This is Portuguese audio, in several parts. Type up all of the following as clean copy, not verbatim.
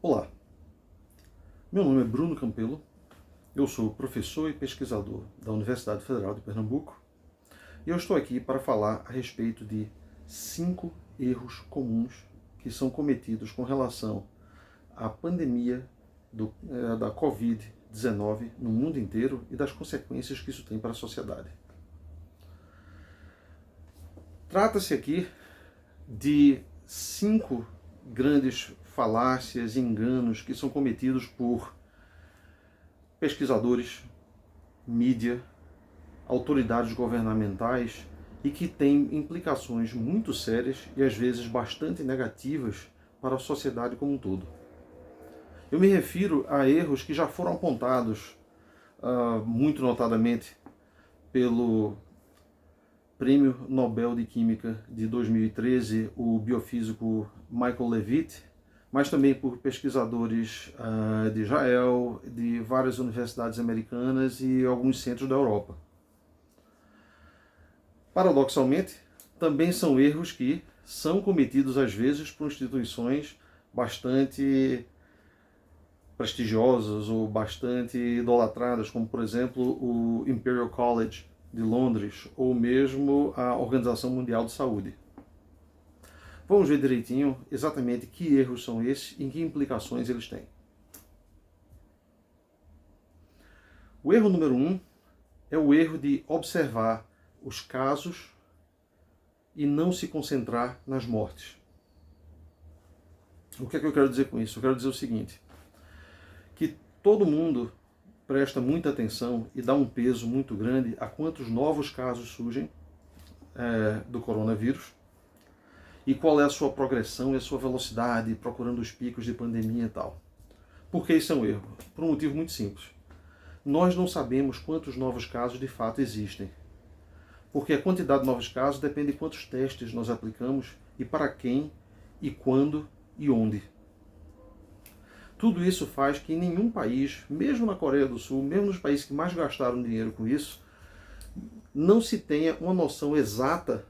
Olá, meu nome é Bruno Campelo, eu sou professor e pesquisador da Universidade Federal de Pernambuco e eu estou aqui para falar a respeito de 5 erros comuns que são cometidos com relação à pandemia da Covid-19 no mundo inteiro e das consequências que isso tem para a sociedade. Trata-se aqui de 5 grandes falácias e enganos que são cometidos por pesquisadores, mídia, autoridades governamentais e que têm implicações muito sérias e às vezes bastante negativas para a sociedade como um todo. Eu me refiro a erros que já foram apontados muito notadamente pelo Prêmio Nobel de Química de 2013, o biofísico Michael Levitt, mas também por pesquisadores de Israel, de várias universidades americanas e alguns centros da Europa. Paradoxalmente, também são erros que são cometidos às vezes por instituições bastante prestigiosas ou bastante idolatradas, como por exemplo o Imperial College de Londres, ou mesmo a Organização Mundial de Saúde. Vamos ver direitinho exatamente que erros são esses e que implicações eles têm. O erro número 1 é o erro de observar os casos e não se concentrar nas mortes. O que é que eu quero dizer com isso? Eu quero dizer o seguinte, que todo mundo presta muita atenção e dá um peso muito grande a quantos novos casos surgem do coronavírus e qual é a sua progressão e a sua velocidade, procurando os picos de pandemia e tal. Por que isso é um erro? Por um motivo muito simples. Nós não sabemos quantos novos casos de fato existem, porque a quantidade de novos casos depende de quantos testes nós aplicamos e para quem, e quando e onde. Tudo isso faz que em nenhum país, mesmo na Coreia do Sul, mesmo nos países que mais gastaram dinheiro com isso, não se tenha uma noção exata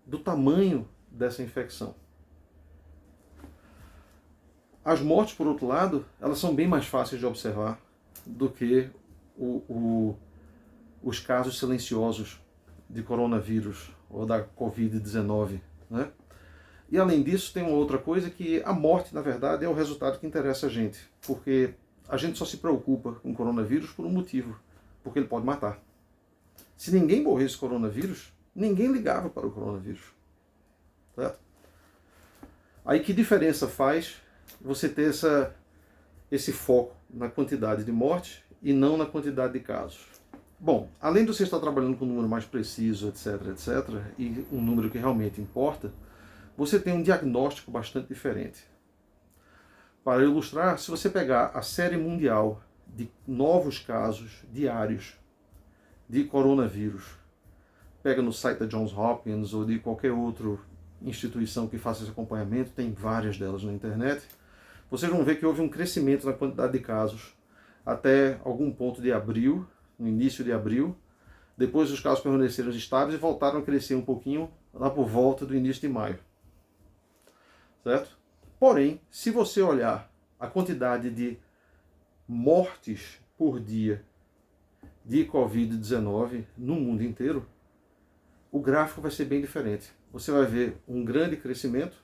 do tamanho dessa infecção. As mortes, por outro lado, elas são bem mais fáceis de observar do que os casos silenciosos de coronavírus ou da Covid-19, né? E além disso, tem uma outra coisa que a morte, na verdade, é o resultado que interessa a gente. Porque a gente só se preocupa com o coronavírus por um motivo. Porque ele pode matar. Se ninguém morresse com coronavírus, ninguém ligava para o coronavírus. Certo? Aí que diferença faz você ter esse foco na quantidade de mortes e não na quantidade de casos? Bom, além de você estar trabalhando com um número mais preciso, etc, e um número que realmente importa, você tem um diagnóstico bastante diferente. Para ilustrar, se você pegar a série mundial de novos casos diários de coronavírus, pega no site da Johns Hopkins ou de qualquer outra instituição que faça esse acompanhamento, tem várias delas na internet, vocês vão ver que houve um crescimento na quantidade de casos até algum ponto de abril, no início de abril. Depois os casos permaneceram estáveis e voltaram a crescer um pouquinho lá por volta do início de maio. Certo? Porém, se você olhar a quantidade de mortes por dia de Covid-19 no mundo inteiro, o gráfico vai ser bem diferente. Você vai ver um grande crescimento,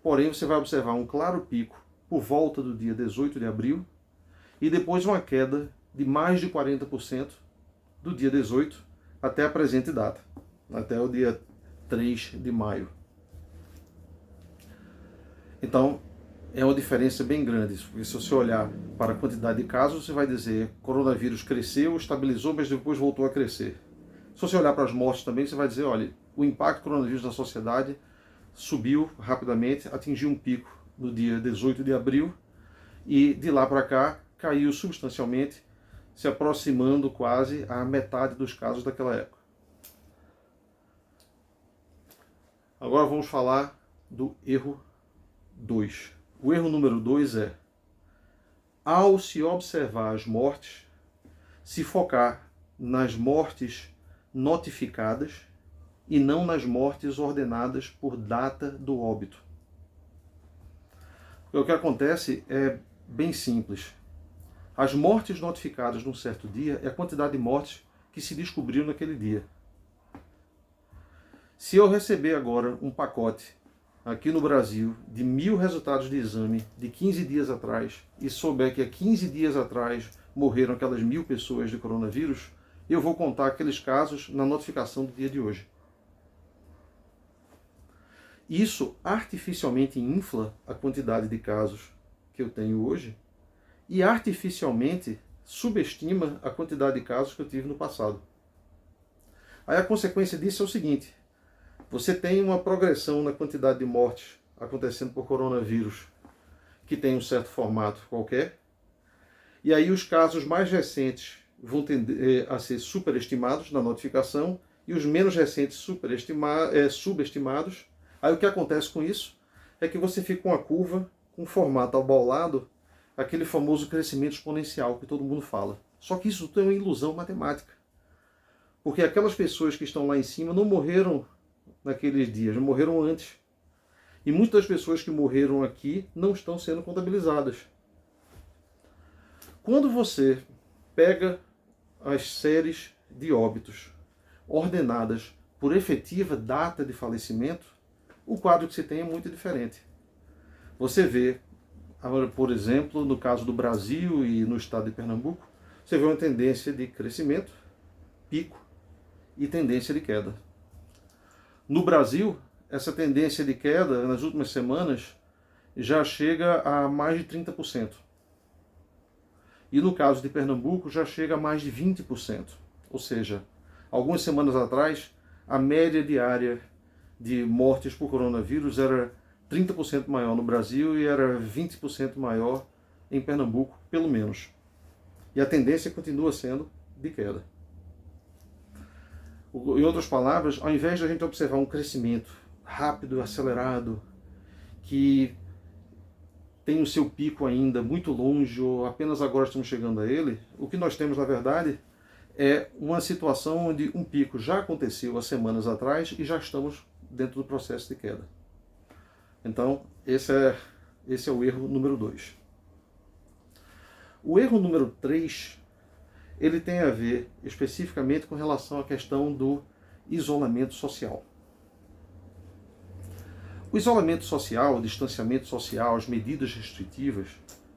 porém você vai observar um claro pico por volta do dia 18 de abril e depois uma queda de mais de 40% do dia 18 até a presente data, até o dia 3 de maio. Então, é uma diferença bem grande, porque se você olhar para a quantidade de casos, você vai dizer que o coronavírus cresceu, estabilizou, mas depois voltou a crescer. Se você olhar para as mortes também, você vai dizer, olha, o impacto do coronavírus na sociedade subiu rapidamente, atingiu um pico no dia 18 de abril, e de lá para cá caiu substancialmente, se aproximando quase à metade dos casos daquela época. Agora vamos falar do erro 2. O erro número 2 é, ao se observar as mortes, se focar nas mortes notificadas e não nas mortes ordenadas por data do óbito. O que acontece é bem simples. As mortes notificadas num certo dia é a quantidade de mortes que se descobriu naquele dia. Se eu receber agora um pacote aqui no Brasil de 1000 resultados de exame de 15 dias atrás e souber que há 15 dias atrás morreram aquelas 1000 pessoas de coronavírus, eu vou contar aqueles casos na notificação do dia de hoje. Isso artificialmente infla a quantidade de casos que eu tenho hoje e artificialmente subestima a quantidade de casos que eu tive no passado. Aí a consequência disso é o seguinte: você tem uma progressão na quantidade de mortes acontecendo por coronavírus que tem um certo formato qualquer, e aí os casos mais recentes vão tender a ser superestimados na notificação e os menos recentes subestimados. Aí o que acontece com isso é que você fica com uma curva com formato abaulado, aquele famoso crescimento exponencial que todo mundo fala. Só que isso tem uma ilusão matemática. Porque aquelas pessoas que estão lá em cima não morreram naqueles dias, morreram antes. E muitas das pessoas que morreram aqui não estão sendo contabilizadas. Quando você pega as séries de óbitos ordenadas por efetiva data de falecimento, o quadro que se tem é muito diferente. Você vê, por exemplo, no caso do Brasil e no estado de Pernambuco, você vê uma tendência de crescimento, pico e tendência de queda. No Brasil, essa tendência de queda nas últimas semanas já chega a mais de 30%. E no caso de Pernambuco já chega a mais de 20%. Ou seja, algumas semanas atrás, a média diária de mortes por coronavírus era 30% maior no Brasil e era 20% maior em Pernambuco, pelo menos. E a tendência continua sendo de queda. Em outras palavras, ao invés de a gente observar um crescimento rápido, acelerado, que tem o seu pico ainda muito longe, ou apenas agora estamos chegando a ele, o que nós temos, na verdade, é uma situação onde um pico já aconteceu há semanas atrás e já estamos dentro do processo de queda. Então, esse é o erro número 2. O erro número 3, ele tem a ver especificamente com relação à questão do isolamento social. O isolamento social, o distanciamento social, as medidas restritivas,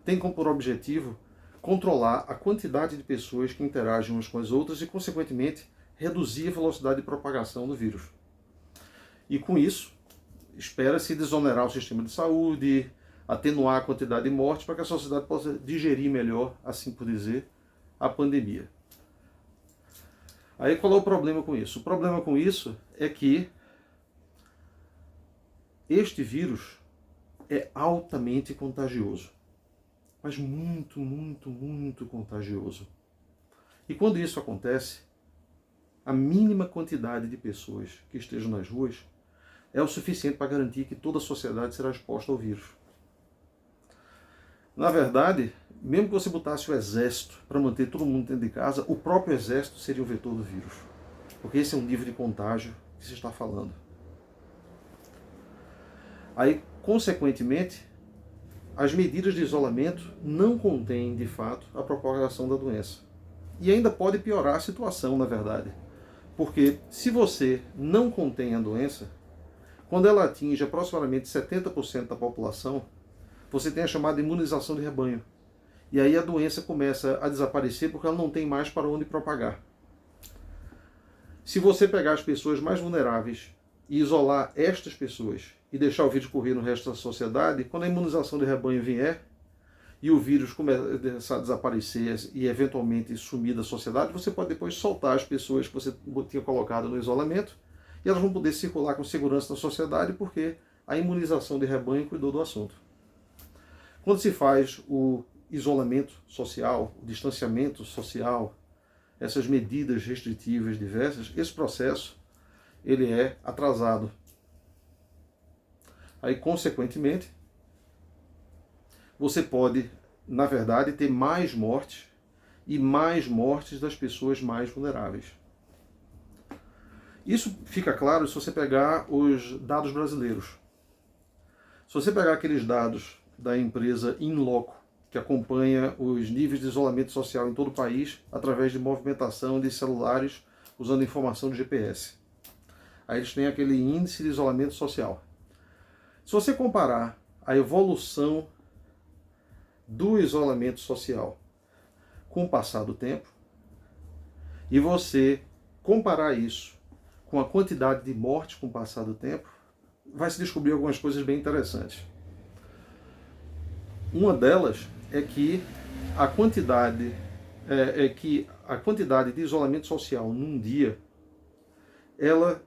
têm como por objetivo controlar a quantidade de pessoas que interagem umas com as outras e, consequentemente, reduzir a velocidade de propagação do vírus. E com isso, espera-se desonerar o sistema de saúde, atenuar a quantidade de mortes para que a sociedade possa digerir melhor, assim por dizer, a pandemia. Aí qual é o problema com isso? O problema com isso é que este vírus é altamente contagioso, mas muito, muito, muito contagioso. E quando isso acontece, a mínima quantidade de pessoas que estejam nas ruas é o suficiente para garantir que toda a sociedade será exposta ao vírus. Na verdade, mesmo que você botasse o exército para manter todo mundo dentro de casa, o próprio exército seria o vetor do vírus. Porque esse é um nível de contágio que se está falando. Aí, consequentemente, as medidas de isolamento não contêm, de fato, a propagação da doença. E ainda pode piorar a situação, na verdade. Porque se você não contém a doença, quando ela atinge aproximadamente 70% da população, você tem a chamada imunização de rebanho. E aí a doença começa a desaparecer porque ela não tem mais para onde propagar. Se você pegar as pessoas mais vulneráveis e isolar estas pessoas e deixar o vírus correr no resto da sociedade, quando a imunização de rebanho vier e o vírus começar a desaparecer e eventualmente sumir da sociedade, você pode depois soltar as pessoas que você tinha colocado no isolamento e elas vão poder circular com segurança na sociedade porque a imunização de rebanho cuidou do assunto. Quando se faz o isolamento social, o distanciamento social, essas medidas restritivas diversas, esse processo ele é atrasado. Aí, consequentemente, você pode, na verdade, ter mais mortes e mais mortes das pessoas mais vulneráveis. Isso fica claro se você pegar os dados brasileiros. Se você pegar aqueles dados da empresa Inloco, que acompanha os níveis de isolamento social em todo o país através de movimentação de celulares usando informação de GPS. Aí eles têm aquele índice de isolamento social. Se você comparar a evolução do isolamento social com o passar do tempo, e você comparar isso com a quantidade de mortes com o passar do tempo, vai se descobrir algumas coisas bem interessantes. Uma delas é que a quantidade de isolamento social num dia, ela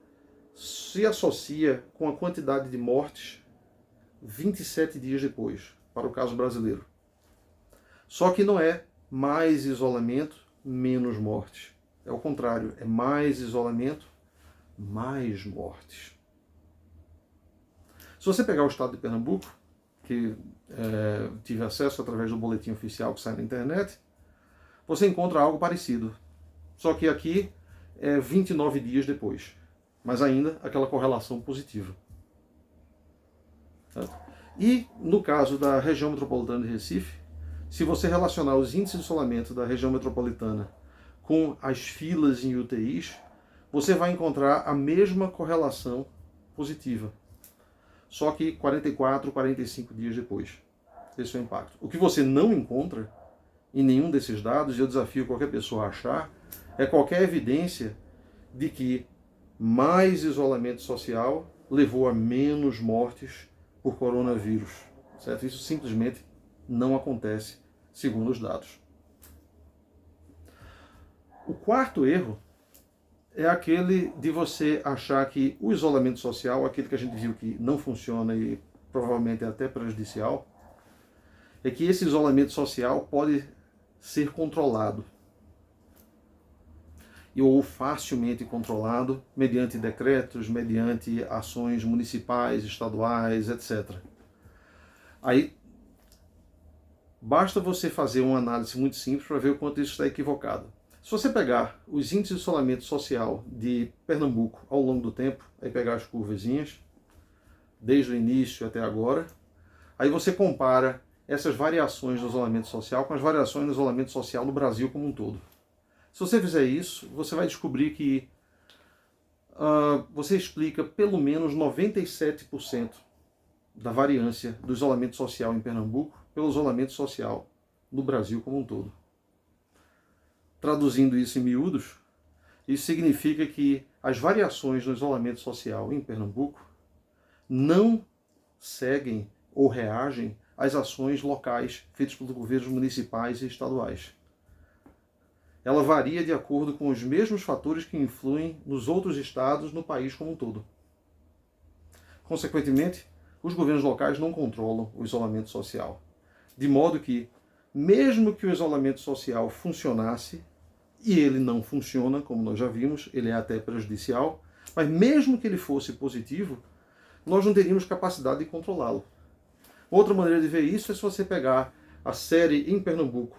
se associa com a quantidade de mortes 27 dias depois, para o caso brasileiro. Só que não é mais isolamento, menos mortes. É o contrário, é mais isolamento, mais mortes. Se você pegar o estado de Pernambuco, que tive acesso através do boletim oficial que sai na internet, você encontra algo parecido. Só que aqui é 29 dias depois. Mas ainda aquela correlação positiva. Certo? E no caso da região metropolitana de Recife, se você relacionar os índices de isolamento da região metropolitana com as filas em UTIs, você vai encontrar a mesma correlação positiva. Só que 44, 45 dias depois. Esse é o impacto. O que você não encontra em nenhum desses dados, e eu desafio qualquer pessoa a achar, é qualquer evidência de que mais isolamento social levou a menos mortes por coronavírus. Certo? Isso simplesmente não acontece, segundo os dados. O quarto erro é aquele de você achar que o isolamento social, aquele que a gente viu que não funciona e provavelmente é até prejudicial, é que esse isolamento social pode ser controlado ou facilmente controlado mediante decretos, mediante ações municipais, estaduais, etc. Aí basta você fazer uma análise muito simples para ver o quanto isso está equivocado. Se você pegar os índices de isolamento social de Pernambuco ao longo do tempo, aí pegar as curvazinhas, desde o início até agora, aí você compara essas variações do isolamento social com as variações do isolamento social no Brasil como um todo. Se você fizer isso, você vai descobrir que você explica pelo menos 97% da variância do isolamento social em Pernambuco pelo isolamento social no Brasil como um todo. Traduzindo isso em miúdos, isso significa que as variações no isolamento social em Pernambuco não seguem ou reagem às ações locais feitas pelos governos municipais e estaduais. Ela varia de acordo com os mesmos fatores que influem nos outros estados no país como um todo. Consequentemente, os governos locais não controlam o isolamento social. De modo que, mesmo que o isolamento social funcionasse, e ele não funciona, como nós já vimos, ele é até prejudicial, mas mesmo que ele fosse positivo, nós não teríamos capacidade de controlá-lo. Outra maneira de ver isso é se você pegar a série em Pernambuco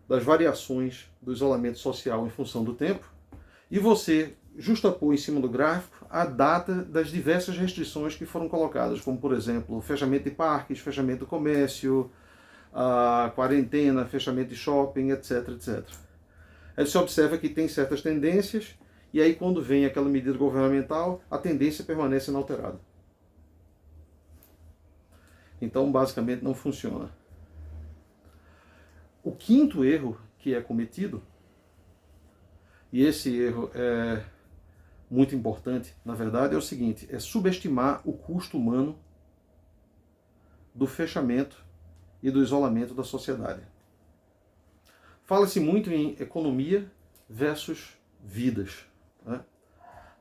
das variações do isolamento social em função do tempo, e você justapor em cima do gráfico a data das diversas restrições que foram colocadas, como, por exemplo, fechamento de parques, fechamento do comércio, a quarentena, fechamento de shopping, etc, etc. Aí você observa que tem certas tendências, e aí quando vem aquela medida governamental, a tendência permanece inalterada. Então, basicamente, não funciona. O quinto erro que é cometido, e esse erro é muito importante, na verdade, é o seguinte, é subestimar o custo humano do fechamento e do isolamento da sociedade. Fala-se muito em economia versus vidas, né?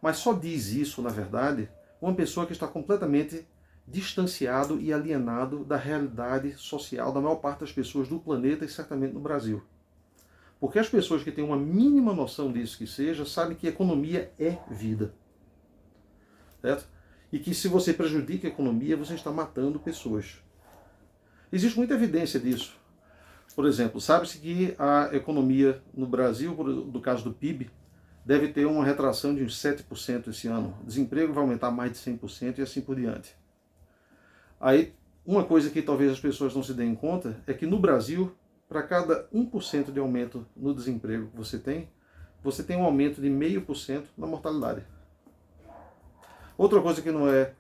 Mas só diz isso, na verdade, uma pessoa que está completamente distanciado e alienado da realidade social da maior parte das pessoas do planeta e certamente no Brasil. Porque as pessoas que têm uma mínima noção disso que seja, sabem que economia é vida. Certo? E que se você prejudica a economia, você está matando pessoas. Existe muita evidência disso. Por exemplo, sabe-se que a economia no Brasil, no caso do PIB, deve ter uma retração de uns 7% esse ano. O desemprego vai aumentar mais de 100% e assim por diante. Aí uma coisa que talvez as pessoas não se deem conta é que no Brasil, para cada 1% de aumento no desemprego que você tem um aumento de 0,5% na mortalidade. Outra coisa que não é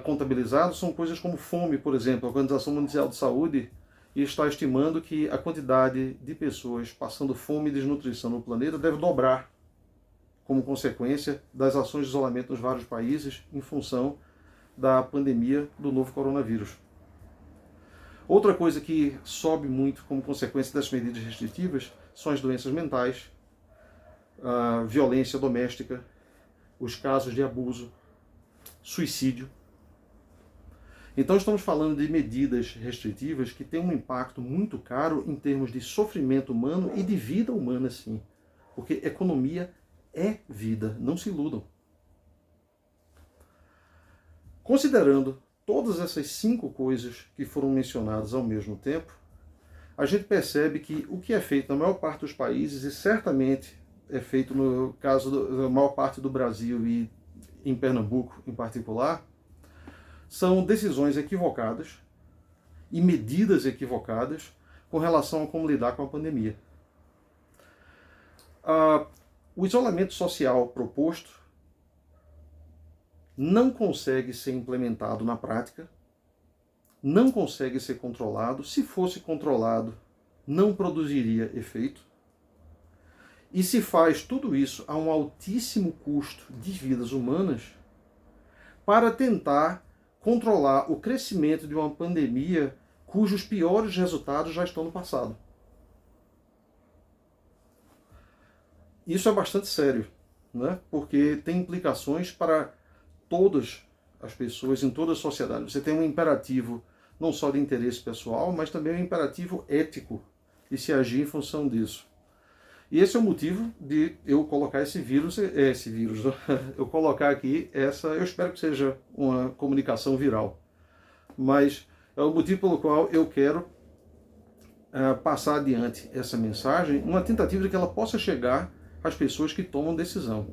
contabilizado são coisas como fome, por exemplo. A Organização Mundial de Saúde está estimando que a quantidade de pessoas passando fome e desnutrição no planeta deve dobrar como consequência das ações de isolamento nos vários países em função da pandemia do novo coronavírus. Outra coisa que sobe muito como consequência das medidas restritivas são as doenças mentais, a violência doméstica, os casos de abuso, suicídio. Então estamos falando de medidas restritivas que têm um impacto muito caro em termos de sofrimento humano e de vida humana, sim. Porque economia é vida, não se iludam. Considerando todas essas 5 coisas que foram mencionadas ao mesmo tempo, a gente percebe que o que é feito na maior parte dos países, e certamente é feito no caso da maior parte do Brasil e em Pernambuco em particular, são decisões equivocadas e medidas equivocadas com relação a como lidar com a pandemia. O isolamento social proposto não consegue ser implementado na prática, não consegue ser controlado. Se fosse controlado, não produziria efeito. E se faz tudo isso a um altíssimo custo de vidas humanas para tentar controlar o crescimento de uma pandemia cujos piores resultados já estão no passado. Isso é bastante sério, né? Porque tem implicações para todas as pessoas, em toda a sociedade. Você tem um imperativo não só de interesse pessoal, mas também um imperativo ético de se agir em função disso. E esse é o motivo de eu colocar eu colocar aqui eu espero que seja uma comunicação viral, mas é o motivo pelo qual eu quero passar adiante essa mensagem, uma tentativa de que ela possa chegar às pessoas que tomam decisão.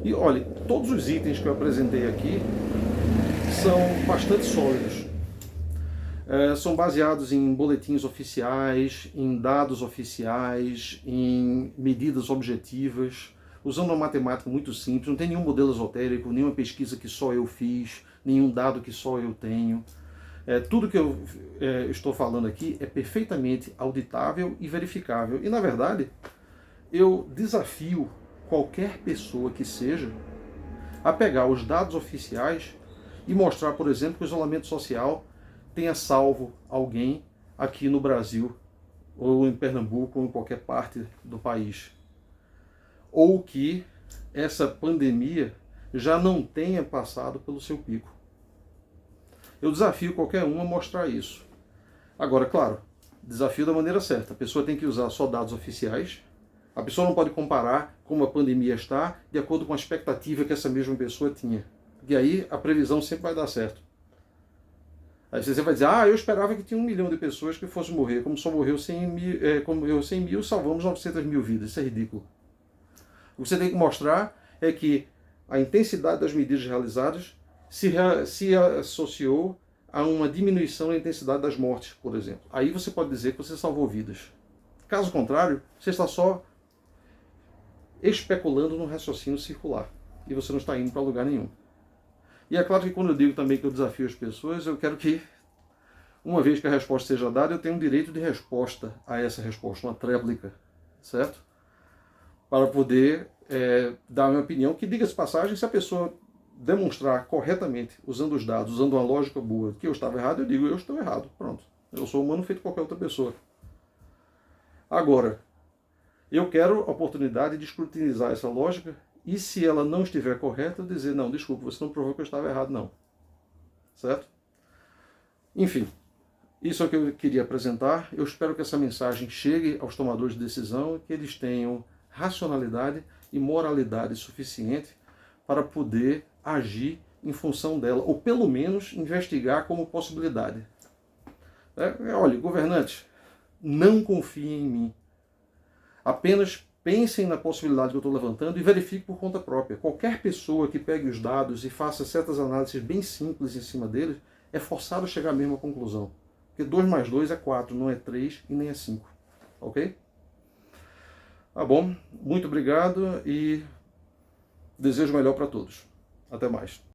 E olhe, todos os itens que eu apresentei aqui são bastante sólidos. São baseados em boletins oficiais, em dados oficiais, em medidas objetivas, usando uma matemática muito simples. Não tem nenhum modelo esotérico, nenhuma pesquisa que só eu fiz, nenhum dado que só eu tenho. Tudo que eu estou falando aqui é perfeitamente auditável e verificável. E, na verdade, eu desafio qualquer pessoa que seja a pegar os dados oficiais e mostrar, por exemplo, que o isolamento social tenha salvo alguém aqui no Brasil, ou em Pernambuco, ou em qualquer parte do país. Ou que essa pandemia já não tenha passado pelo seu pico. Eu desafio qualquer um a mostrar isso. Agora, claro, desafio da maneira certa. A pessoa tem que usar só dados oficiais. A pessoa não pode comparar como a pandemia está de acordo com a expectativa que essa mesma pessoa tinha. E aí a previsão sempre vai dar certo. Aí você vai dizer, eu esperava que tinha 1 milhão de pessoas que fossem morrer, como só morreu 100 mil, salvamos 900 mil vidas. Isso é ridículo. O que você tem que mostrar é que a intensidade das medidas realizadas se associou a uma diminuição na intensidade das mortes, por exemplo. Aí você pode dizer que você salvou vidas. Caso contrário, você está só especulando num raciocínio circular. E você não está indo para lugar nenhum. E é claro que quando eu digo também que eu desafio as pessoas, eu quero que, uma vez que a resposta seja dada, eu tenho um direito de resposta a essa resposta, uma tréplica, certo? Para poder dar a minha opinião, que diga-se passagem, se a pessoa demonstrar corretamente, usando os dados, usando uma lógica boa, que eu estava errado, eu digo, eu estou errado, pronto. Eu sou humano feito qualquer outra pessoa. Agora, eu quero a oportunidade de escrutinizar essa lógica e se ela não estiver correta, eu dizer, não, desculpa, você não provou que eu estava errado, não. Certo? Enfim, isso é o que eu queria apresentar. Eu espero que essa mensagem chegue aos tomadores de decisão e que eles tenham racionalidade e moralidade suficiente para poder agir em função dela, ou pelo menos investigar como possibilidade. Olha, governantes, não confiem em mim. Apenas pensem na possibilidade que eu estou levantando e verifiquem por conta própria. Qualquer pessoa que pegue os dados e faça certas análises bem simples em cima deles, é forçado a chegar à mesma conclusão. Porque 2 mais 2 é 4, não é 3 e nem é 5. Ok? Tá bom, muito obrigado e desejo o melhor para todos. Até mais.